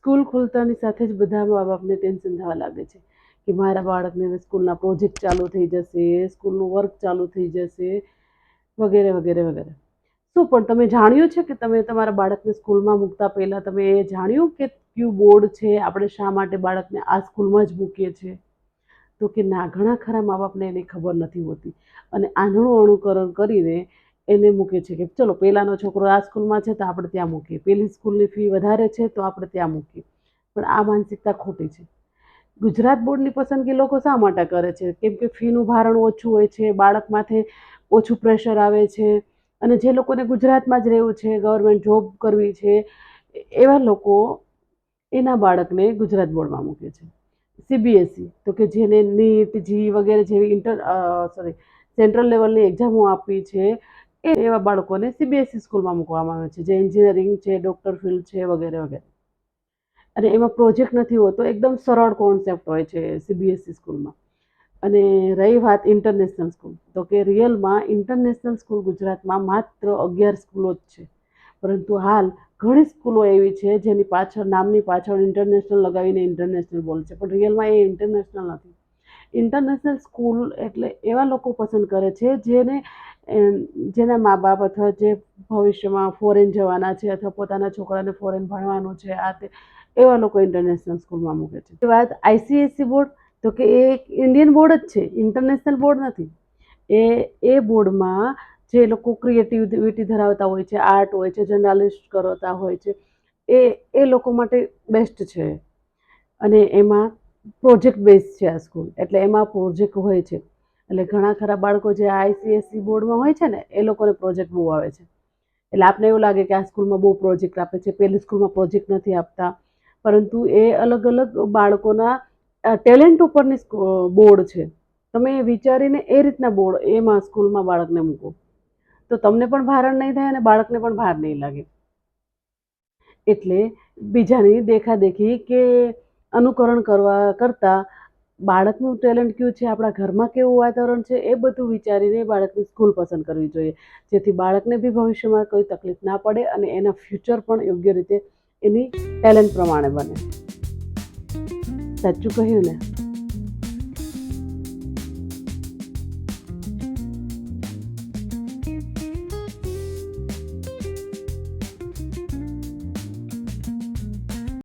School ખુલતાની સાથે જ બધા મા બાપને ટેન્શન થવા લાગે છે કે મારા બાળકને સ્કૂલના પ્રોજેક્ટ ચાલુ થઈ જશે, સ્કૂલનું વર્ક ચાલુ થઈ જશે, વગેરે વગેરે વગેરે. શું પણ તમે જાણ્યું છે કે તમે તમારા બાળકને સ્કૂલમાં મૂકતા પહેલાં તમે એ જાણ્યું કે કયું બોર્ડ છે, આપણે શા માટે બાળકને આ સ્કૂલમાં જ મૂકીએ છીએ? તો કે ના, ઘણા ખરા મા બાપને એની ખબર નથી હોતી અને આંધળું અનુકરણ કરીને એને મૂકે છે કે ચલો પહેલાંનો છોકરો આ સ્કૂલમાં છે તો આપણે ત્યાં મૂકીએ, પહેલી સ્કૂલની ફી વધારે છે તો આપણે ત્યાં મૂકીએ. પણ આ માનસિકતા ખોટી છે. ગુજરાત બોર્ડની પસંદગી લોકો શા માટે કરે છે? કેમ કે ફીનું ભારણ ઓછું હોય છે, બાળક માથે ઓછું પ્રેશર આવે છે અને જે લોકોને ગુજરાતમાં જ રહેવું છે, ગવર્મેન્ટ જોબ કરવી છે, એવા લોકો એના બાળકને ગુજરાત બોર્ડમાં મૂકે છે. સીબીએસઈ તો કે જેને નીટ, જી વગેરે જેવી સેન્ટ્રલ લેવલની એક્ઝામો આપી છે, એવા બાળકોને સીબીએસઈ સ્કૂલમાં મૂકવામાં આવે છે, જે એન્જિનિયરિંગ છે, ડૉક્ટર ફિલ્ડ છે, વગેરે વગેરે. અને એમાં પ્રોજેક્ટ નથી હોતો, એકદમ સરળ કોન્સેપ્ટ હોય છે સીબીએસઈ સ્કૂલમાં. અને રહી વાત ઇન્ટરનેશનલ સ્કૂલ, તો કે રિયલમાં ઇન્ટરનેશનલ સ્કૂલ ગુજરાતમાં માત્ર 11 સ્કૂલો જ છે. પરંતુ હાલ ઘણી સ્કૂલો એવી છે જેની પાછળ નામની પાછળ ઇન્ટરનેશનલ લગાવીને ઇન્ટરનેશનલ બોલે છે, પણ રિયલમાં એ ઇન્ટરનેશનલ નથી. ઇન્ટરનેશનલ સ્કૂલ એટલે એવા લોકો પસંદ કરે છે જેના મા બાપ અથવા જે ભવિષ્યમાં ફોરેન જવાના છે અથવા પોતાના છોકરાને ફોરેન ભણવાનું છે, આ તે એવા લોકો ઇન્ટરનેશનલ સ્કૂલમાં મૂકે છે. વાત આઈસીએસસી બોર્ડ, તો કે એ એક ઇન્ડિયન બોર્ડ જ છે, ઇન્ટરનેશનલ બોર્ડ નથી. એ બોર્ડમાં જે લોકો ક્રિએટિવિટી ધરાવતા હોય છે, આર્ટ હોય છે, જર્નાલિસ્ટ કરતા હોય છે, એ લોકો માટે બેસ્ટ છે. અને એમાં પ્રોજેક્ટ બેઝ છે આ સ્કૂલ, એટલે એમાં પ્રોજેક્ટ હોય છે. એટલે ઘણા ખરા બાળકો જે આઈસીએસસી બોર્ડમાં હોય છે ને, એ લોકોને પ્રોજેક્ટ બહુ આવે છે. એટલે આપને એવું લાગે કે આ સ્કૂલમાં બહુ પ્રોજેક્ટ આપે છે, પેલી સ્કૂલમાં પ્રોજેક્ટ નથી આપતા. પરંતુ એ અલગ અલગ બાળકોના ટેલેન્ટ ઉપરની બોર્ડ છે. તમે વિચારીને એ રીતના બોર્ડ એમાં સ્કૂલમાં બાળકને મૂકો તો તમને પણ ભારણ નહીં થાય અને બાળકને પણ ભાર નહીં લાગે. એટલે બીજાની દેખાદેખી કે અનુકરણ કરવા કરતાં બાળકનું ટેલેન્ટ કયું છે, આપણા ઘરમાં કેવું વાતાવરણ છે, એ બધું વિચારીને બાળકની સ્કૂલ પસંદ કરવી જોઈએ, જેથી બાળકને બી ભવિષ્યમાં કોઈ તકલીફ ના પડે અને એના ફ્યુચર પણ યોગ્ય રીતે એની ટેલેન્ટ પ્રમાણે બને. સાચું કહ્યું ને?